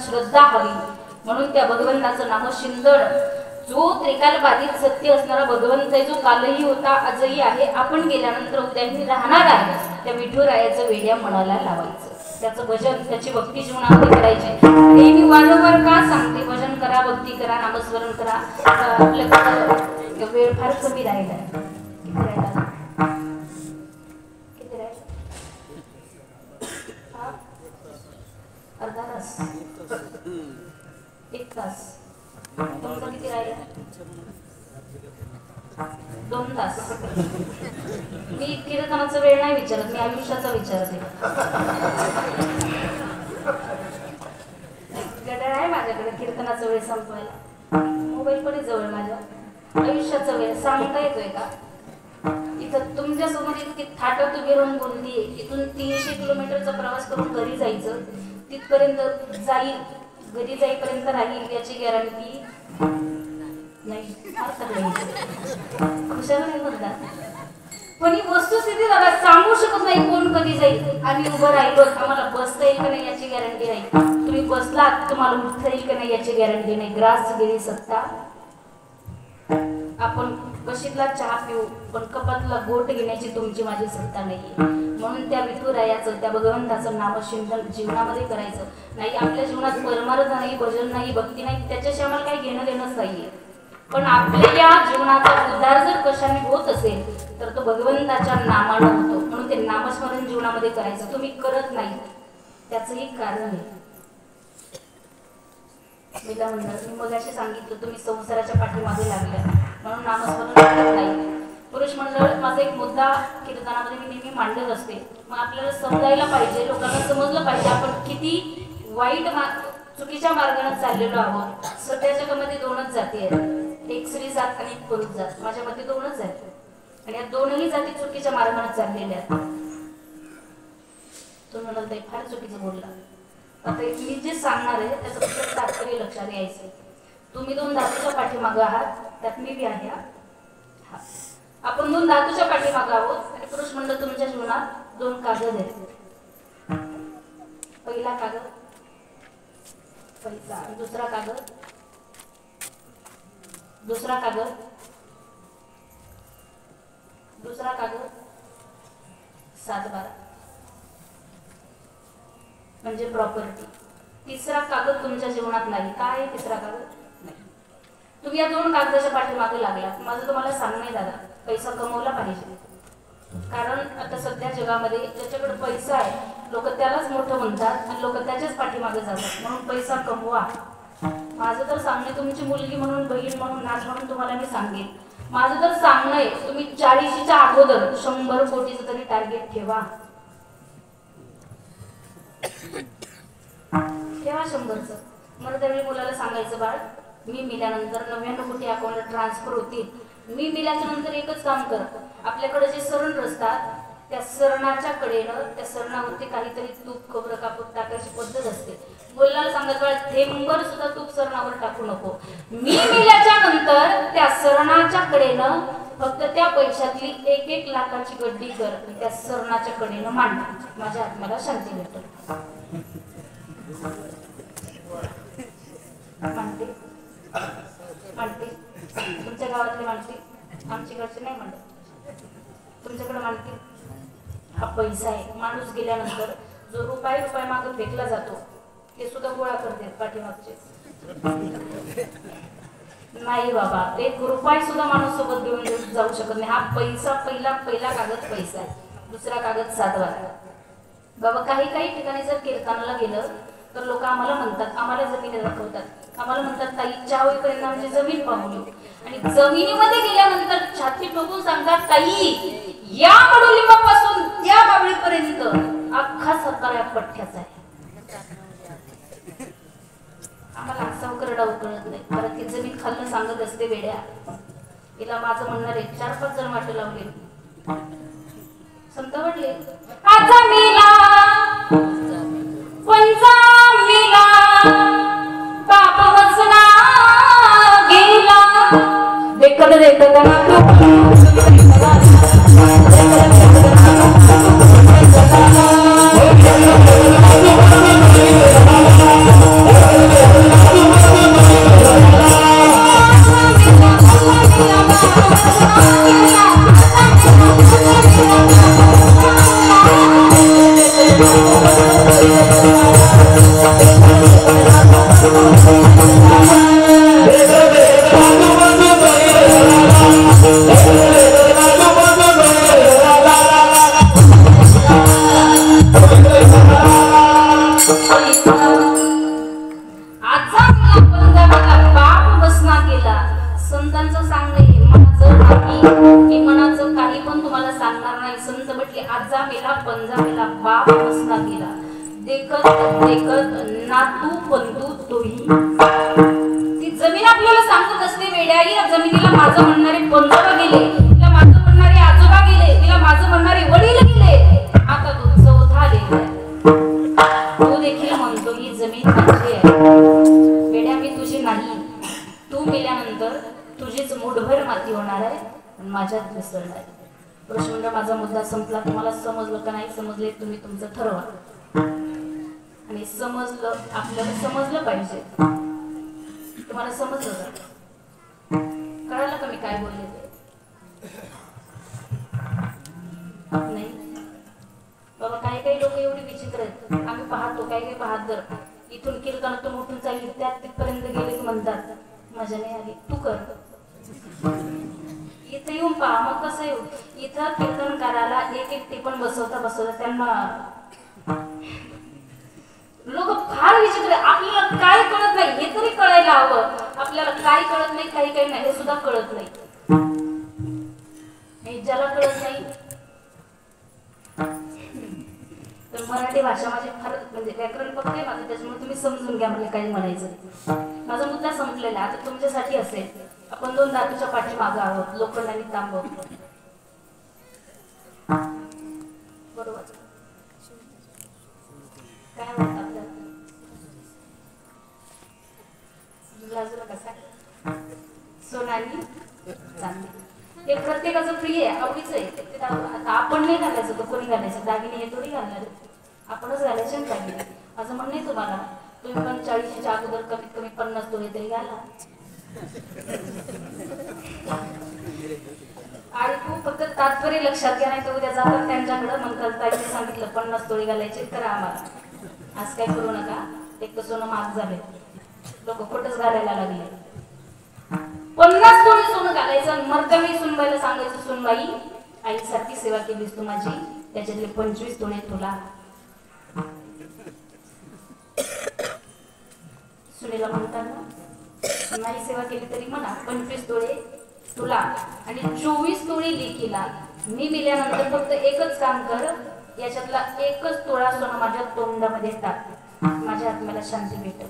श्रद्धा हवी म्हणून त्या भगवंताचं नाम शिंदण जो त्रिकाल बाधित सत्य असणारा भगवंत आहे, जो कालही होता आजही आहे, आपण गेल्यानंतर उद्याही राहणार आहे, त्या विठुरायाचं वेड्या मनाला लावायचं, त्याचं भजन त्याची भक्ती जीवनामध्ये करायची। हे मी वारंवार का सांगते, भजन करा, भक्ती करा, नामस्मरण करा। आपल्याकडे वेळ फार कमी राहिला आहे, अर्धा तास, एक तास, तुमचं किती राहिला? 2 तास। मी कीर्तनाचा वेळ नाही विचारत, मी आयुष्याचा विचारते। गडळ आहे माझ्याकडे कीर्तनाचा वेळ संपवायला, मोबाईल पण जवळ माझ्या। आयुष्याचा वेळ सांगता येतोय का? इथं तुमच्यासमोर इतकी थाटात उभी राहून बोलतीये, इथून 300 किलोमीटरचा प्रवास करून घरी जायचं, तिथपर्यंत जाईल, घरी जाईपर्यंत राहील याची गॅरंटी नाही। खुशाल नाही म्हणतात, पण ही वस्तुस्थिती दादा सांगू शकत नाही कोण कधी जाईल। आम्ही उभं राहिलो, आम्हाला बसता येईल का नाही याची गॅरंटी नाही, तुम्ही बसलात तुम्हाला उठता येईल का नाही याची गॅरंटी नाही। ग्रास गेली सत्ता, आपण बशीतला चहा पिऊ पण कपातला गोट घेण्याची तुमची माझी सत्ता नाहीये। म्हणून त्या विठुरायाचं, त्या भगवंताचं नामचिंतन जीवनामध्ये करायचं नाही। आपल्या जीवनात परमार्थ नाही, भजन नाही, भक्ती नाही, त्याच्याशी आम्हाला काही घेणं देणंच नाहीये, पण आपल्या या जीवनाचा उद्धार जर कशाने होत असेल तर तो भगवंताच्या नामानं होतो। म्हणून ते नामस्मरण जीवनामध्ये करायचं, तुम्ही करत नाही त्याचंही कारण आहे। मी मगाशी सांगितलं तुम्ही संसाराच्या पाठीमागे लागल्या म्हणून नामस्मरण करत नाही। पुरुष मंडळ माझा एक मुद्दा कीर्तनामध्ये मी नेहमी मांडत असते, मग आपल्याला समजायला पाहिजे, लोकांना समजलं पाहिजे आपण किती वाईट चुकीच्या मार्गाने चाललेलो आहोत। सध्या जगामध्ये 2च जाती आहेत, एक स्त्री जात आणि एक पुरुष जात। माझ्या मते 2च आहेत आणि या दोनही जाती चुकीच्या मार्गाने चाललेल्या आहेत। तो म्हणाल ताई फार चुकीचं बोलला। आता मी जे सांगणार आहे त्याचं फक्त तात्पर्य लक्षात यायचं। तुम्ही 2 धातूच्या पाठीमागे आहात, त्यात मी बी आहे। आपण 2 धातूच्या पाठीमागे आहोत आणि पुरुष मंडळ तुमच्या जीवनात 2 कागद आहेत। पहिला कागद पैसा, दुसरा कागद, दुसरा कागद, दुसरा कागद 7-12 म्हणजे प्रॉपर्टी। तिसरा कागद तुमच्या जीवनात नाही। काय तिसरा कागद नाही। तुम्ही या 2 कागदाच्या पाठीमागे लागला। माझं तुम्हाला सांगणं आहे दादा, पैसा कमवला पाहिजे, कारण आता सध्या जगामध्ये ज्याच्याकडे पैसा आहे लोक त्यालाच मोठं म्हणतात आणि लोक त्याच्याच पाठीमागे जातात। म्हणून पैसा कमवा। माझं तर सांगणं, तुमची मुलगी म्हणून, बहीण म्हणून, नाच म्हणून तुम्हाला मी सांगेन, माझं तर सांगणं आहे तुम्ही 40च्या अगोदर 100 कोटीचं तरी टार्गेट ठेवा, ठेवा 100चं। मला त्यावेळी मुलाला सांगायचं, बाळ मी मिल्यानंतर 99 कोटी अकाउंटला ट्रान्सफर होतील, मी मिल्याच्या नंतर एकच काम कर, आपल्याकडे जे सरण असतात त्या सरणाच्या कडेनं, त्या सरणावरती काहीतरी तूप खोबरं कापून टाकायची पद्धत असते। मुलाला सांगायचं, बाळ थेंबर सुद्धा तूप सरणावर टाकू नको, मी मिल्याच्या नंतर त्या सरणाच्या कडेनं फक्त त्या पैशातली 1-1 लाखाची गड्डी कर, त्या सरणाच्या कडेनं मांड, माझ्या आत्म्याला शांती भेटेल। मांडते मांडते, तुमच्या गावातले मांडते, आमच्याकडचे नाही मांडत, तुमच्याकडे मांडते। हा पैसा आहे, माणूस गेल्यानंतर जो रुपये मागे फेकला जातो ते सुद्धा गोळा करते पाठीमागचे। नाही बाबा, 1 रुपया सुद्धा माणूस सोबत घेऊन जाऊ शकत नाही। हा पैसा पहिला कागद पैसा आहे, दुसरा कागद 7-12। बाबा काही ठिकाणी जर कीर्तनाला गेलं तर लोक आम्हाला म्हणतात, आम्हाला जमिनी दाखवतात, आम्हाला म्हणतात ताई चहा होईपर्यंत आमची जमीन पाहून येऊ, आणि जमिनीमध्ये गेल्यानंतर छाती ठोकून सांगतात, ताई या कडुलिंबापासून त्या बाबळीपर्यंत अख्खा सरकार या पठ्ठ्याचा आहे, करावं कळत नाही. कारण ती जमीन खाल्लं सांगत असते वेड्या. हिला माझं म्हणणारे 4-5 जण वाट लावले. संत म्हटले आजा मिला पंजा मिला बाप वचना गेला देखत देखत प्रश्न माझा मुद्दा संपला. तुम्हाला समजलं का नाही समजले तुम्ही तुमचं ठरवा. आणि समजलं आपल्याला समजलं पाहिजे. तुम्हाला समजलं का? कळालं का मी काय बोलले ते? नाही बाबा. काही काही लोक एवढी विचित्र आहेत. आम्ही पाहतो काही काही बहादर इथून कीर्तनातून उठून चालली त्यात तिथपर्यंत गेले म्हणतात मजा नाही आली तू कर. इथे येऊन पहा मग कसं येऊ. इथं कीर्तन करायला एक एक टिपण बसवता त्यांना लोक फार विचित्र. आपल्याला काय कळत नाही हे तरी कळायला हवं. आपल्याला काय कळत नाही काही काही नाही हे सुद्धा कळत नाही. ज्याला कळत नाही तर मराठी भाषा माझी फार म्हणजे व्याकरण पक्क आहे माझं. त्याच्यामुळे तुम्ही समजून घ्या मला काही म्हणायचं. माझा मुद्दा संपलेला आता तुमच्यासाठी असेल. आपण 2 धातूच्या पाठीमागे आहोत लोखंड आणि तांबं. बरोबर काय म्हणतात आपल्याला कसा सोना आणि चांदी हे प्रत्येकाचं प्रिय आहे आवडीचं आहे. आता आपण नाही घालायचं तर कोणी घालायचं. दागिने हे थोडी घालणार आपणच घालायचे ना दागिने. माझं म्हणणं आहे तुम्हाला तुम्ही पण 40च्या अगोदर कमीत कमी 50 तोळे तरी घाला. आणि खूप फक्त तात्पर्य लक्षात घ्या नाही तर उद्या जातात त्यांच्याकडे म्हणतात ताईने सांगितलं 50 तोळे घालायचे तर आम्हाला आज काय करू नका. एक तर सोनं महाग झाले लोक खोटच घालायला लागले. 50 तोळे सोनं घालायचं. मर्दमी सुनबाईला सांगायचं सुनबाई आईसारखी सेवा केलीस तू माझी त्याच्यातले 25 तोळे तुला. सुनेला म्हणताना नाही सेवा केली तरी म्हणा 25 तोळे तुला आणि 24 तोळे लेकीला. मी मिल्यानंतर फक्त एकच काम कर याच्यातला एकच तोळा सोनं माझ्या तोंडामध्ये टाक. माझ्या आत्म्याला शांती भेटेल.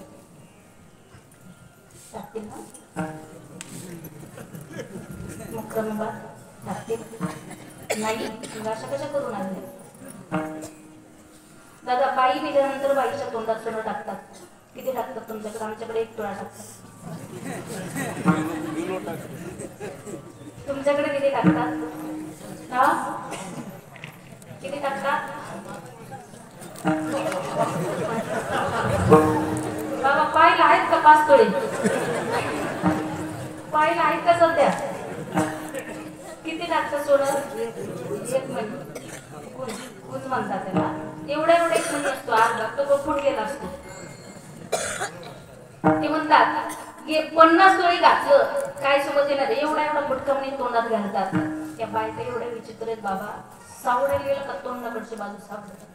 टाकतील ना मुक्रमबा टाकतील नाही अशा कशा करून आणले. दादा बाई मिल्यानंतर बाईच्या तोंडात सोनं टाकतात. किती टाकतात तुमच्याकडे? आमच्याकडे 1 तोळा टाकतात. तुमच्याकडे किती टाकतात? किती टाकतात बाबा? पाहिलं आहेत का 5 तोळे? पाहिलं आहेत का सध्या? किती टाकतात सोनं? 1 महिना कुंज म्हणतात त्याला. एवढा एक महिना असतो. अर्धा तो फुटलेला असतो. ते म्हणतात की 50 तोळे घातलं काय सोबत येणार एवढा फुटकमणी तोंडात घालतात. त्या बायका एवढ्या विचित्र आहेत बाबा. सावडायला गेलं का तोंडाकडची बाजू सावडतात.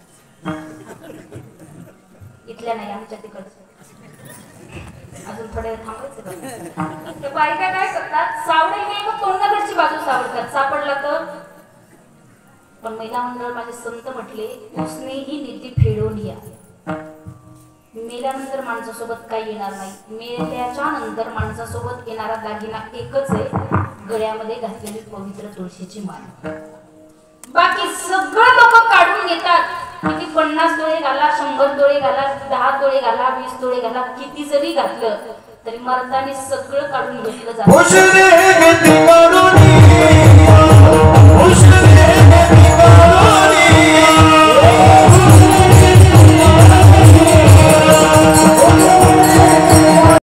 इथल्या नाही आमच्या तिकडच्या. अजून थोडे थांबायचं का? त्या बायका काय करतात सावडायला गेलं का तोंडाकडची बाजू सावडतात. सापडला तर पण महिला मंडळ माझे संत म्हटले उसने ही नीती फेडून या. मेल्यानंतर माणसासोबत काही येणार नाही. मेल्याच्या नंतर माणसासोबत येणारा दागिना एकच आहे, गळ्यामध्ये घातलेली पवित्र तुळशीची माळ. बाकी सगळं लोक काढून घेतात. किती 50 तोळे घाला, 100 तोळे घाला, 10 तोळे घाला, 20 तोळे घाला, किती जरी घातलं तरी मर्दाने सगळं काढून घेतलं जातं.